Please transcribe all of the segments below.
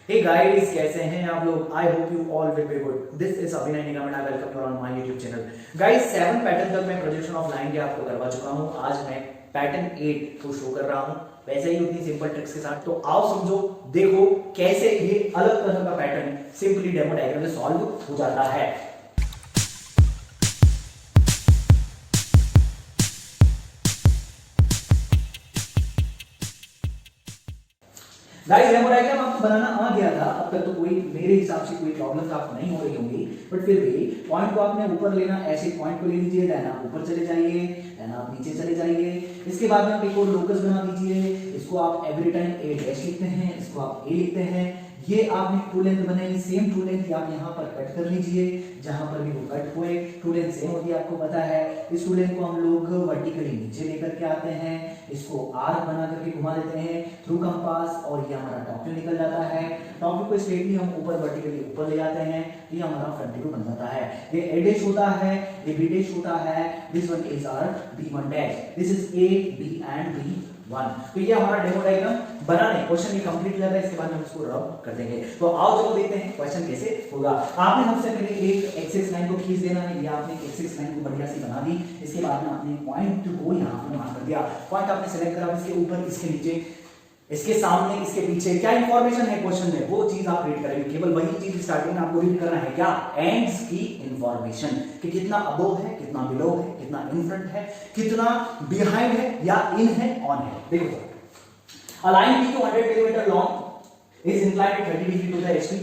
Hey guys, कैसे हैं आप लोग? I hope you all will be good. This is Abhinay Nigam and I welcome you on my YouTube channel. Guys, 7 pattern तक मैं projection of line के आपको करवा चुका हूं। आज मैं पैटर्न 8 को शो कर रहा हूं, वैसे ही उतनी सिंपल ट्रिक्स के साथ। तो आओ समझो, देखो कैसे ये अलग तरह का पैटर्न सिंपली डेमो डायग्राम से सॉल्व हो जाता है। गाइस, डेमो डायग्राम आपको बनाना आ गया था। अब तक तो कोई मेरे हिसाब से कोई प्रॉब्लम्स आपको नहीं हो रही होंगी, बट फिर भी पॉइंट को आपने ऊपर लेना, ऐसे पॉइंट को ले लीजिए, देन आप ऊपर चले जाइए, देन आप नीचे चले जाइए। इसके बाद में आप एक और लोकस बना दीजिए। इसको आप एवरी टाइम ए डैश लिखते हैं, इसको आप ए लिखते हैं। ये आपने टू लेंथ बनाई, सेम टू लेंथ आप यहाँ पर कट कर लीजिए। जहां पर भी वो कट हुए टू लेंथ सेम होती है, आपको पता है। इस टू लेंथ को हम लोग वर्टिकली नीचे लेकर के आते हैं, इसको आर्क बना करके घुमा देते हैं थ्रू कंपास, और ये हमारा टॉप व्यू निकल जाता है। टॉप व्यू को स्ट्रेटली हम ऊपर वर्टिकली ऊपर ले जाते हैं, ये हमारा फ्रंट व्यू बन जाता है। ये ए डैश होता है, ये बी डैश होता है। This one is our B1 dash, this is A, B and B1। तो ये हमारा डेमो डायग्राम बनाने क्वेश्चन ये कंप्लीट हो जाता है। इसके बाद हम इसको रब कर देंगे। तो आओ चलो देखते हैं क्वेश्चन कैसे होगा। आपने हमसे पहले एक एक्सेस लाइन को खींच देना है। ये आपने एक्सेस लाइन को बढ़िया सी बना दी। इसके बाद में आपने पॉइंट को यहाँ पर मार्क कर दिया। पॉइंट आपने सेलेक्ट करा, इसके ऊपर, इसके नीचे, इसके सामने, इसके पीछे क्या इंफॉर्मेशन है क्वेश्चन में, वो चीज आप रीड करेंगे। केवल वही चीज स्टार्टिंग में आपको रीड करना है, क्या? एंड्स की इंफॉर्मेशन, कि कितना अबोव है, कितना बिलो है, कितना इन फ्रंट है, कितना बिहाइंड है या इन है, ऑन है। देखो, a line PQ 100 mm long is inclined at 30 degree to the HP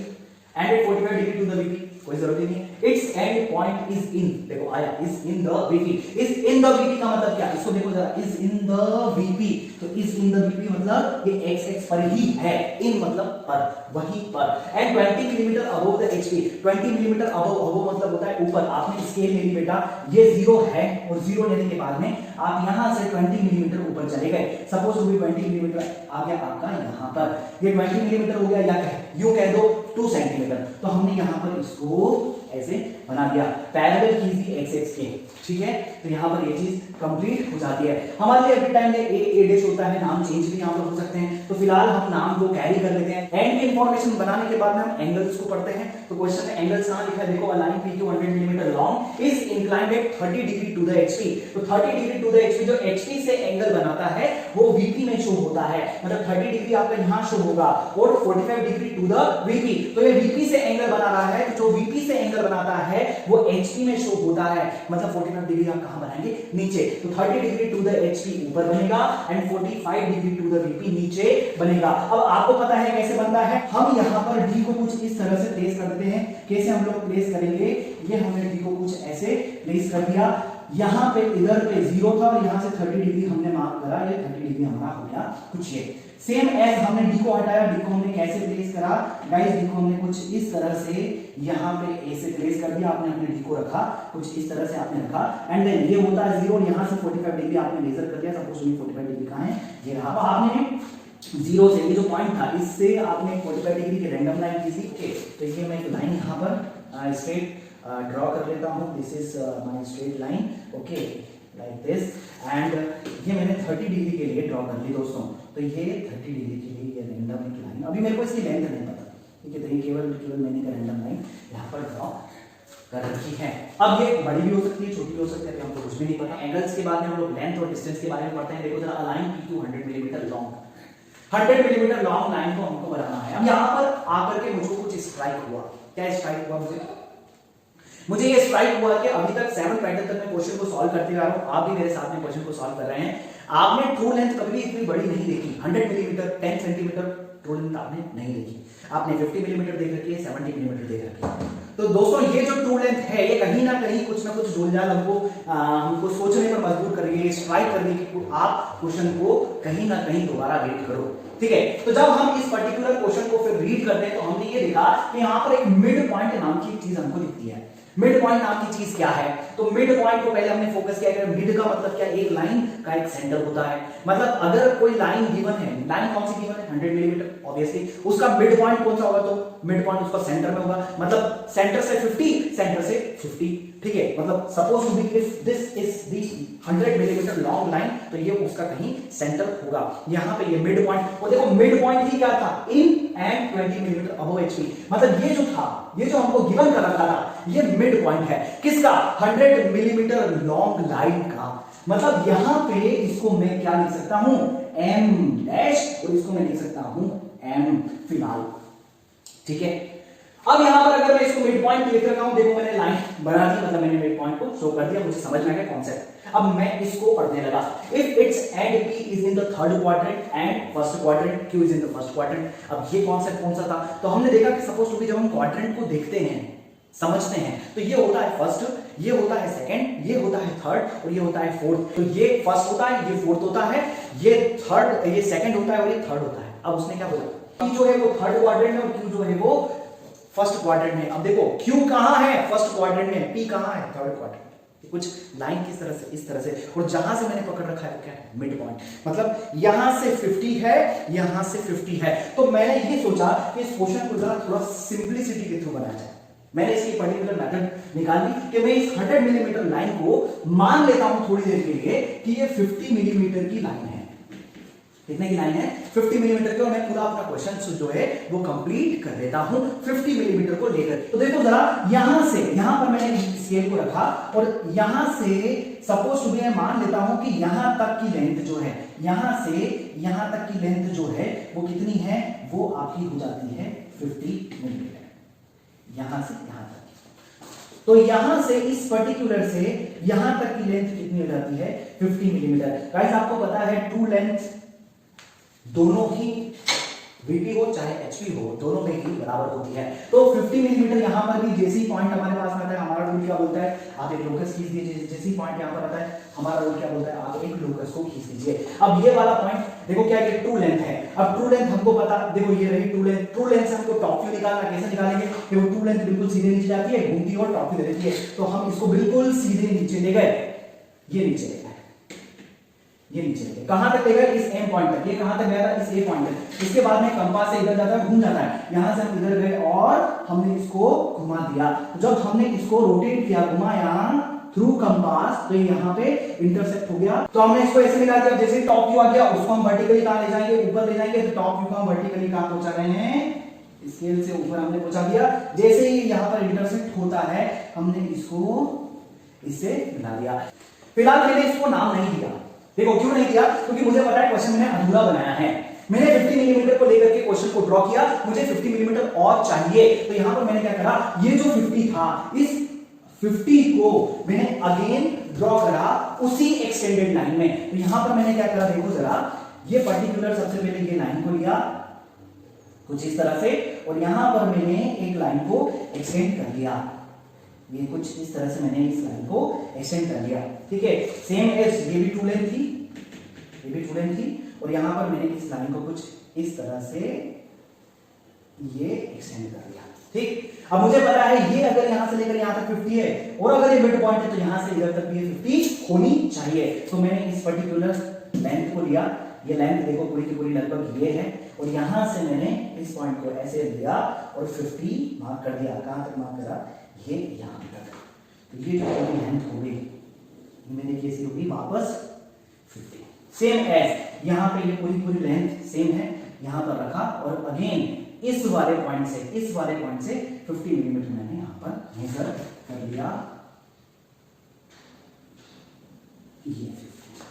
and at 45 degree to the VP। कोई जरूरत नहीं है। its end point is in, देखो आया, is in the VP। is in the VP का मतलब क्या? इसको देखो जरा, is in the VP। तो is in the VP मतलब ये x पर ही है, in मतलब पर, वहीं पर। and 20 mm above the HP, 20 mm above मतलब होता है ऊपर। आपने स्केल ले ली बेटा, ये 0 है, और 0 लेने के बाद में आप यहां से 20 mm ऊपर चले गए। सपोज वो 20 mm आ गया आपका यहां पर, ये 20 mm हो गया, या यूं कह दो 2 सेंटीमीटर। तो हमने यहां पर इसको ऐसे बना दिया, पैरेलल कीजिए एक्स एक्स के, ठीक है। तो यहां पर ये चीज कंप्लीट हो जाती है। हमारे लिए एवरी टाइम ए डैश होता है, नाम चेंज भी यहां पर हो सकते हैं। तो फिलहाल हम नाम को कैरी कर लेते हैं। एंड की इंफॉर्मेशन बनाने के बाद में हम एंगल्स को पढ़ते हैं। तो क्वेश्चन में एंगल्स कहां लिखा है? देखो, a line PQ 100 mm long is inclined at 30 degree to the HP। तो 30 डिग्री टू द HP, जो HP से एंगल बनाता है वो VP में शो होता है। मतलब 30 डिग्री आपका यहां शो होगा, और 45 डिग्री टू द VP। तो ये VP से एंगल बना रहा है, तो जो VP से एंगल बनाता है वो HP में शो होता है। मतलब 45 डिग्री आप कहां बनाएंगे? नीचे। तो 30 डिग्री टू द HP ऊपर बनेगा, and 45 degree to the VP नीचे बनेगा। अब आपको पता है कैसे बनता है। हम यहां पर D को कुछ इस तरह से प्लेस कर देते हैं। कैसे हम लोग प्लेस करेंगे? ये हमने D को कुछ ऐसे प्लेस कर दिया। यहां पे इधर पे 0 था, और यहां से 30 डिग्री हमने मार्क करा, ये 30 डिग्री हमारा हो गया कुछ ये। सेम एज हमने डी को हटाया, डी को हमने कैसे प्लेस करा? गाइस, डी को हमने कुछ इस तरह से यहां पे ऐसे प्लेस कर दिया। आपने अपने डी को रखा कुछ इस तरह से, आपने रखा, एंड देन ये होता है 0, यहां से 45 डिग्री आपने मेजर कर दिया। सपोज ये 45 डिग्री कहां है? ये रहा। अब आपने 0 से, ये जो पॉइंट था, इससे आपने 45 डिग्री की रैंडम लाइन खींची। ओके, तो ये मैं एक लाइन यहां पर स्ट्रेट ड्रॉ कर लेता हूं। This is my straight line, okay, like this. And ये मैंने 30 डिग्री के लिए ड्रॉ कर ली दोस्तों। तो ये 30 डिग्री के लिए ये रैंडम एक लाइन, अभी मेरे को इसकी लेंथ नहीं पता, ठीक है। तो ये केवल मैंने एक रैंडम लाइन यहाँ पर ड्रॉ कर रखी है। अब ये बड़ी भी हो सकती है, छोटी भी हो सकती है, हमको कुछ भी नहीं पता। एंगल्स के बाद में हम लोग लेंथ और डिस्टेंस के बारे में पढ़ते हैं। देखो जरा, अ line PQ 100 mm long, 100 mm long line को हमको बनाना है। अब यहाँ पर आकर के मुझको कुछ स्ट्राइक हुआ। क्या स्ट्राइक हुआ? मुझे ये स्ट्राइक हुआ कि अभी तक 7 पैटर्न तक मैं क्वेश्चन को सॉल्व करते आ रहा हूं। आप भी मेरे साथ में क्वेश्चन को सॉल्व कर रहे हैं। आपने ट्रू लेंथ कभी भी इतनी बड़ी नहीं देखी। 100 मिलीमीटर, 10 सेंटीमीटर ट्रू लेंथ आपने नहीं देखी। आपने 50 मिलीमीटर देख रखी है, 70 मिलीमीटर देख रखी है। तो दोस्तों, ये जो ट्रू लेंथ है, ये कहीं ना कहीं कुछ ना कुछ झोलझाल हमको सोचने पर मजबूर कर रही है, स्ट्राइक कर रही है कि आप क्वेश्चन को कहीं ना कहीं दोबारा रीड करो, ठीक है। तो जब हम इस पर्टिकुलर क्वेश्चन को फिर रीड करते हैं, तो हमने ये देखा कि यहाँ पर एक मिड पॉइंट नाम की चीज हमको दिखती है। मिड पॉइंट नाम की चीज क्या है? तो मिड पॉइंट को पहले हमने फोकस किया कि मिड का मतलब क्या? एक लाइन का एक सेंटर होता है। मतलब अगर कोई लाइन गिवन है, लाइन कौन सी गिवन है? 100 मिलीमीटर, ऑब्वियसली उसका मिड पॉइंट कौन सा होगा? तो मिड पॉइंट उसका सेंटर में होगा। मतलब सेंटर से 50, सेंटर से 50, ठीक है। मतलब suppose to be if this is the 100 millimetre long line, तो ये उसका कहीं सेंटर होगा। यहां पे ये मिड पॉइंट, और देखो मिड पॉइंट ही क्या था? In and 20 millimetre above HP. मतलब ये जो था, ये जो हमको गिवन कर रखा था, ये मिड पॉइंट है किसका? 100 मिलीमीटर लॉन्ग लाइन का। मतलब यहां पे इसको मैं क्या लिख सकता हूं? एम डैश, और इसको मैं लिख सकता हूं एम फिलहाल। ठीक है, अब यहां पर अगर मैं इसको मिड पॉइंट लिख रखा हूं, देखो मैंने लाइन बना दी, मतलब मैंने मिड पॉइंट को शो कर दिया, मुझे समझ में आ गया कॉन्सेप्ट। अब मैं इसको पढ़ने लगा। If it's and P is in the third quadrant and first quadrant, Q is in the first quadrant. अब ये कॉन्सेप्ट कौन सा था? तो हमने देखा कि सपोज टू बी जब हम क्वाड्रेंट को देखते हैं, समझते हैं, तो ये होता है फर्स्ट, ये होता है सेकंड, ये होता है थर्ड और ये होता है फोर्थ। तो ये फर्स्ट होता है, ये फोर्थ होता है, ये थर्ड, ये सेकंड होता है और ये थर्ड होता है। अब उसने क्या बोला? P जो है वो थर्ड क्वाड्रेंट में और Q जो है वो फर्स्ट क्वाड्रेंट में। अब देखो Q कहां है? फर्स्ट क्वाड्रेंट में, P कहां है? Third quadrant. कुछ लाइन किस तरह से, इस तरह से, और जहां से मैंने पकड़ रखा है क्या है? Mid point. मतलब यहां से 50 है, यहां से 50 है। तो मैंने ये सोचा कि इस क्वेश्चन को जरा थोड़ा सिंपलिसिटी के थ्रू बनाया जाए। मैंने इसकी पर्टिकुलर मेथड निकाल ली कि मैं इस 100 मिलीमीटर लाइन को मान लेता हूं थोड़ी देर के लिए कि ये 50 मिलीमीटर की लाइन है। कितने की लाइन है? 50 मिलीमीटर की। और मैं पूरा अपना क्वेश्चन जो है वो कंप्लीट कर देता हूं 50 मिलीमीटर को लेकर। तो देखो जरा, यहां से, यहां पर मैंने स्केल को रखा और यहां से सपोज टू बी मैं मान लेता हूं कि यहां तक की लेंथ जो है, यहां से यहां तक की लेंथ जो है वो कितनी है? वो आपकी हो जाती है 50 मिलीमीटर, यहां से यहां तक। तो यहां से इस पर्टिकुलर से यहां तक की लेंथ कितनी हो जाती है? 50 मिलीमीटर। गाइस आपको पता है ट्रू लेंथ दोनों ही VP हो चाहे HP हो, दोनों में ही बराबर होती है। तो 50 मिलीमीटर यहां पर भी जैसी पॉइंट हमारे पास आता है, हमारा रूल क्या बोलता है? आप एक लोकस खींच दीजिए। जैसी पॉइंट यहां पर आता है, हमारा रूल क्या बोलता है? आप एक लोकस को खींच दीजिए। अब ये वाला पॉइंट देखो क्या है? ट्रू लेंथ है। अब ट्रू लेंथ हमको पता, देखो ये रही ट्रू लेंथ। ट्रू लेंथ से हमको टॉप व्यू निकालना, कैसे निकालेंगे? कि वो ट्रू लेंथ बिल्कुल सीधे नीचे जाती है, घूमती है और टॉप व्यू देती है। तो हम इसको बिल्कुल सीधे नीचे ले गए, ये नीचे ले गए, ये नीचे ले गए। कहां तक ले गए? इस एम पॉइंट तक। ये कहां तक गया था? इस ए पॉइंट तक। इसके बाद में कंपास से इधर जाता है, घूम जाता है। यहां से हम इधर गए और हमने इसको घुमा दिया। जब हमने इसको रोटेट किया, घुमाया थ्रू कंपास, तो यहां पे इंटरसेक्ट हो गया। तो हमने इसको ऐसे मिला दिया। जैसे टॉप व्यू आ गया, उसको हम वर्टिकली कहां ले जाएंगे? ऊपर ले जाएंगे। तो टॉप व्यू को हम वर्टिकली कहां पहुंचा रहे हैं? स्केल से ऊपर हमने पहुंचा दिया। जैसे ही यहां पर इंटरसेक्ट होता है, हमने इसको इससे मिला दिया। फिलहाल मैंने इसको नाम नहीं दिया। देखो क्यों नहीं किया? क्योंकि मुझे पता है क्वेश्चन मैंने अधूरा बनाया है। मैंने 50 मिलीमीटर को लेकर के क्वेश्चन को ड्रॉ किया, मुझे 50 मिलीमीटर और चाहिए। तो यहां पर मैंने क्या करा? ये जो 50 था, इस 50 को मैंने अगेन ड्रॉ करा उसी एक्सटेंडेड लाइन में। तो यहां पर मैंने क्या करा? देखो जरा, ये पर्टिकुलर सबसे पहले ये लाइन को लिया कुछ इस तरह से, और यहां पर मैंने एक लाइन को एक्सटेंड कर दिया। ये कुछ इस तरह से मैंने इस लाइन को एक्सटेंड कर दिया। ठीक है, सेम एज ये भी ट्रू लेंथ थी, ये भी ट्रू लेंथ थी, और यहां पर मैंने इस लाइन को कुछ इस तरह से ये एक्सटेंड कर दिया। ठीक, अब मुझे पता है ये अगर यहां से लेकर यहां तक 50 है और अगर ये मिड पॉइंट है तो यहां से इधर तक भी 50 होनी चाहिए। तो मैंने इस पर्टिकुलर लेंथ को लिया। ये लेंथ देखो पूरी की पूरी लगभग ये है, और यहां से मैंने इस पॉइंट को ऐसे लिया और 50 मार्क कर दिया। कहां तक मार्क करा? ये यहां तक। तो ये जो पूरी लेंथ हो गई, मैंने कैसी होगी? वापस 50। सेम एज यहां पे ये पूरी लेंथ सेम है, यहां पर रखा और अगेन इस वाले पॉइंट से 50 मिलीमीटर मैंने यहां पर मेजर कर लिया। ये 50,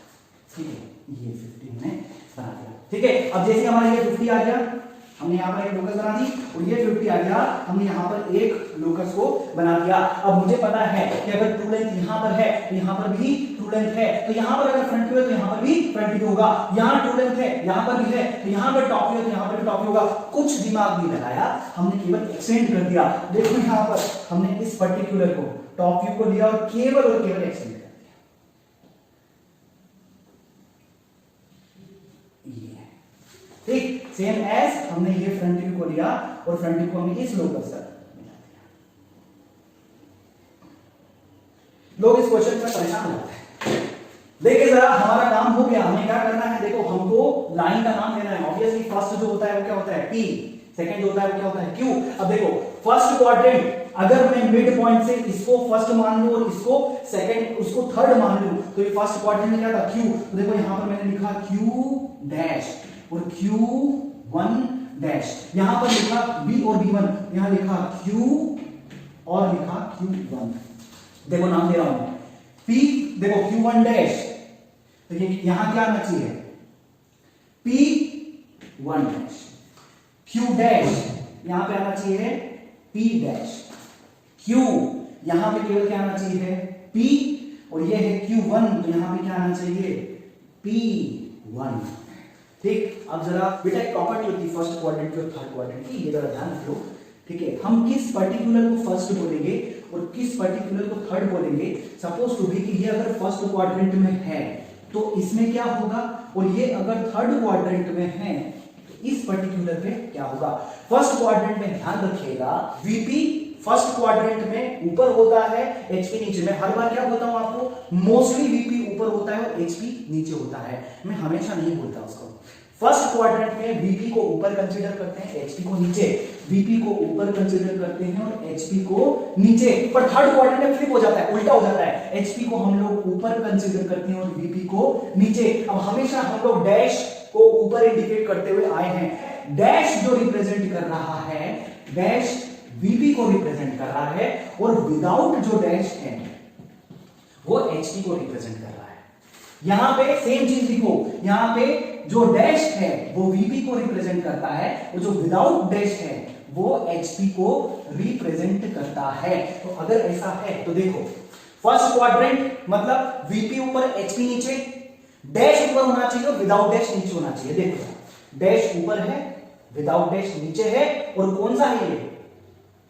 ठीक है, ये 50 मैंने बना दिया। ठीक है, अब जैसे हमारा ये 50 आ गया, हमने यहाँ पर एक लोकस बना दी, और ये 50 आ गया, हमने यहाँ पर एक लोकस को बना दिया। अब मुझे पता है कि अगर ट्रू लेंथ यहाँ पर है तो यहाँ पर भी ट्रू लेंथ है, तो यहाँ पर अगर फ्रंट व्यू है तो यहाँ पर भी फ्रंट व्यू होगा। यहाँ ट्रू लेंथ है, यहाँ पर भी है, तो यहाँ पर टॉप व्यू है तो यहाँ पर भी टॉप व्यू होगा। कुछ दिमाग नहीं लगाया, हमने केवल एक्सटेंड कर दिया। देखो यहाँ पर हमने इस पर्टिकुलर को टॉप व्यू को लिया और केवल एक्सटेंड कर दिया। ठीक, सेम एज हमने ये फ्रंट व्यू को लिया और फ्रंट व्यू को हमने इस लोकस तक मिला दिया। लोग इस क्वेश्चन में परेशान होते हैं। देखिए जरा, हमारा काम हो गया। हमें क्या करना है? देखो हमको लाइन का नाम देना है। ऑब्वियसली फर्स्ट जो होता है वो क्या होता है? P, सेकंड होता है वो क्या होता है? Q। अब देखो फर्स्ट क्वाड्रेंट, अगर मैं मिड पॉइंट से इसको फर्स्ट मान लूं और इसको सेकंड, उसको थर्ड मान लूं, तो ये फर्स्ट क्वाड्रेंट में क्या था? Q। तो देखो यहां पर मैंने लिखा Q डैश और Q1 डैश। यहां पर लिखा B और B1, यहां लिखा Q और लिखा Q1। देखो नाम दे रहा हूं P, देखो Q1 डैश, तो ये यहां क्या आना चाहिए P1 डैश। Q डैश यहां पे आना चाहिए P डैश। Q यहां पे केवल क्या आना चाहिए P, और ये है Q1, तो यहां पे क्या आना चाहिए P1। ठीक, अब जरा बेटा एक प्रॉपर्टी होती है फर्स्ट क्वाड्रेंट की और थर्ड क्वाड्रेंट की, ये जरा ध्यान रखो। ठीक है, हम किस पर्टिकुलर को फर्स्ट बोलेंगे और किस पर्टिकुलर को थर्ड बोलेंगे। सपोज टू बी कि ये अगर फर्स्ट क्वाड्रेंट में है तो इसमें क्या होगा, और ये अगर थर्ड क्वाड्रेंट में है तो इस पर्टिकुलर पे क्या होगा। फर्स्ट क्वाड्रेंट में ध्यान रखिएगा वीपी फर्स्ट क्वाड्रेंट में ऊपर होता है, एचपी नीचे। मैं हर बार क्या बोलता हूं आपको, मोस्टली वीपी ऊपर होता है और एचपी नीचे होता है, मैं हमेशा नहीं बोलता उसको। फर्स्ट क्वाड्रेंट में वीपी को ऊपर कंसीडर करते हैं, एचपी को नीचे। वीपी को ऊपर कंसीडर करते हैं और एचपी को नीचे। पर थर्ड क्वाड्रेंट में फ्लिप हो जाता है, उल्टा हो जाता है, एचपी को हम लोग ऊपर कंसीडर करते हैं और वीपी को नीचे। अब हमेशा हम लोग डैश को ऊपर इंडिकेट करते हुए आए हैं। डैश जो रिप्रेजेंट कर रहा है, डैश वीपी को रिप्रेजेंट कर रहा है, और विदाउट जो डैश है वो एचपी को रिप्रेजेंट कर रहा है। यहां पे सेम चीज लिखो, यहां पे जो डैश है वो वीपी को रिप्रेजेंट करता है, और जो विदाउट डैश है वो एचपी को रिप्रेजेंट करता है। तो अगर ऐसा है तो देखो फर्स्ट क्वाड्रेंट मतलब वीपी ऊपर एचपी नीचे, डैश ऊपर होना चाहिए और विदाउट डैश नीचे होना चाहिए। देखो डैश ऊपर है, विदाउट डैश नीचे है, और कौन सा है ये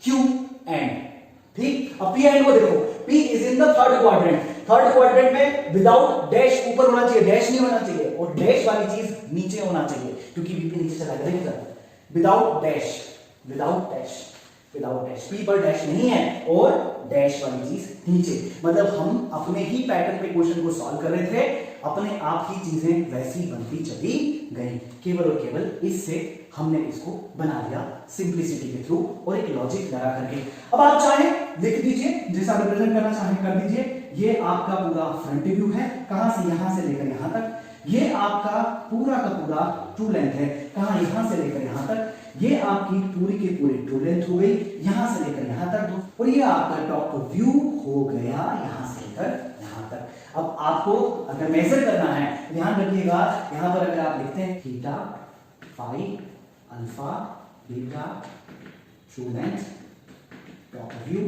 क्यू एंड। ठीक, अब पी एंड को देखो, P is in the third quadrant. Third quadrant में विदाउट डैश ऊपर होना चाहिए, डैश नहीं होना चाहिए, और डैश वाली चीज नीचे होना चाहिए क्योंकि वीपी नीचे चला गया। Without dash, without dash, without dash, P पर डैश नहीं है और डैश वाली चीज नीचे। मतलब हम अपने ही पैटर्न पे क्वेश्चन को सॉल्व कर रहे थे, अपने आप ही चीजें वैसी बनती चली गई, केवल और केवल इससे हमने इसको बना लिया सिंप्लिसिटी के थ्रू और एक लॉजिक लगा करके। अब आप चाहें लिख दीजिए, जैसा रिप्रेजेंट करना चाहें कर दीजिए। ये आपका पूरा फ्रंट व्यू है, कहां से यहां से लेकर यहां तक। ये आपका पूरा का पूरा ट्रू लेंथ है, कहां यहां से लेकर यहां तक। ये आपकी पूरी की पूरी ट्रू लेंथ हो गई, यहां से लेकर यहां तक। और ये आपका टॉप व्यू हो गया यहां से लेकर यहां तक। अब आपको अगर मेजर करना है, ध्यान रखिएगा यहां पर अगर आप लिखते हैं theta, phi, alpha, beta, true length, top view,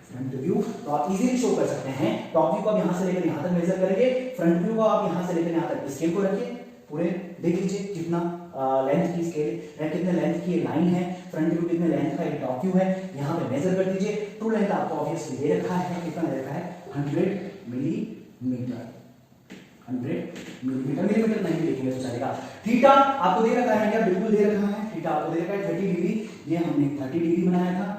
front view, तो आप इजीली शो कर सकते हैं। टॉप व्यू को आप यहां से लेकर यहां तक मेजर करेंगे, फ्रंट व्यू को आप यहां से लेकर यहां तक स्केल को रखिए, पूरे देख लीजिए कितना लेंथ की स्केल है, कितने लेंथ की लाइन है, फ्रंट व्यू कितने लेंथ का ये टॉप व्यू है, यहां पे मेजर कर दीजिए। ट्रू लेंथ आपको ऑब्वियसली दे रखा है, कितना दे रखा है 100 मिलीमीटर। 100 मिलीमीटर, मिलीमीटर नहीं लिखेंगे तो चलेगा। थीटा आपको दे रखा है क्या, बिल्कुल दे रखा है। थीटा आपको दे रखा है 30 डिग्री, ये हमने 30 डिग्री बनाया था,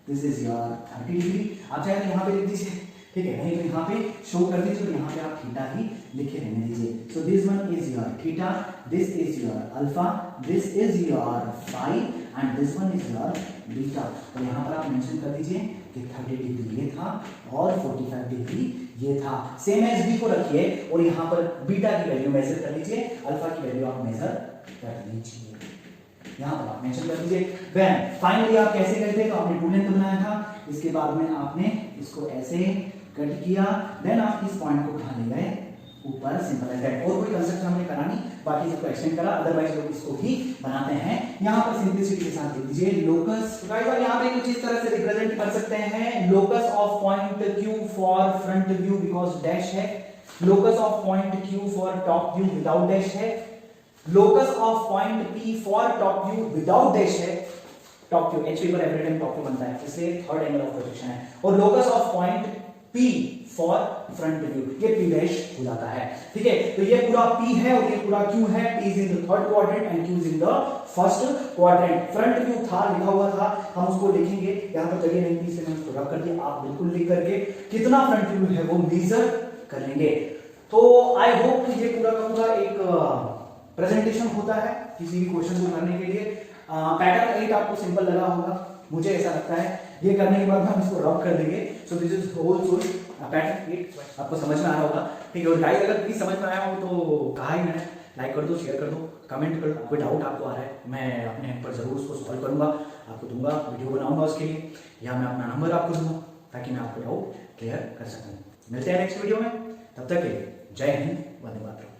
दिस इज योर 30 डिग्री। आप चाहे तो यहां पे लिख दीजिए, ठीक है, नहीं तो यहां पे शो कर दीजिए, तो यहां पे आप थीटा ही लिखे रहने दीजिए। So this one is your theta, this is your alpha, this is your phi and this one is your beta. तो यहां पर आप मेंशन कर दीजिए कि 30 डिग्री ये था और 45 डिग्री ये था। सेम एज बी को रखिए और यहां पर बीटा की वैल्यू मेजर कर लीजिए, अल्फा की वैल्यू आप मेजर कर लीजिए, यहां पर आप मेंशन कर दीजिए। देन फाइनली आप कैसे करते हैं, तो आपने ट्रू लेंथ बनाया था, इसके बाद में आपने इसको ऐसे कट किया, देन आप इस पॉइंट को कहां ले गए ऊपर, सिंपल एज दैट। और कोई कंसेप्ट हमने करा नहीं, बाकी सबको एक्सटेंड करा, अदरवाइज लोग इसको ही बनाते हैं। यहां पर सिंपलिसिटी के साथ लिख दीजिए लोकस। गाइस आप यहां पे कुछ इस तरह से रिप्रेजेंट कर सकते हैं, locus of point Q for front view because dash है, locus of point Q for top view without dash है, locus of point P for top view without dash है। टॉप व्यू एचपी पर every time top view बनता है, इसलिए third angle of projection है। और locus of point P for front view, ये P dash हो जाता है, ठीक है। तो ये पूरा P है और ये पूरा Q है, P is in the third quadrant and Q is in the first quadrant. Front view था, लिखा हुआ था, हम उसको लिखेंगे, यहां पर जगह नहीं थी इसलिए मैंने उसको रख कर दिया। आप बिल्कुल लिख करके कितना फ्रंट व्यू है वो मेजर कर लेंगे। तो आई होप कि ये पूरा का पूरा एक प्रेजेंटेशन होता है किसी भी क्वेश्चन को करने के लिए। पैटर्न 8 आपको सिंपल लगा होगा, मुझे ऐसा लगता है। ये करने के बाद हम इसको रब कर देंगे। So this is whole source pattern 8 आपको समझ में आ रहा होगा, ठीक है। और गाइस अगर प्लीज समझ में आया हो तो कहा ही मैंने लाइक कर दो, शेयर कर दो, कमेंट कर दो, कोई डाउट आपको आ रहा है मैं अपने एंड पर ज़रूर उसको सॉल्व करूँगा, आपको दूंगा, वीडियो बनाऊंगा उसके लिए, या मैं अपना नंबर आपको दूंगा ताकि मैं आपको डाउट क्लियर कर सकूँ। मिलते हैं नेक्स्ट वीडियो में, तब तक के लिए जय हिंद, वंदे मातरम।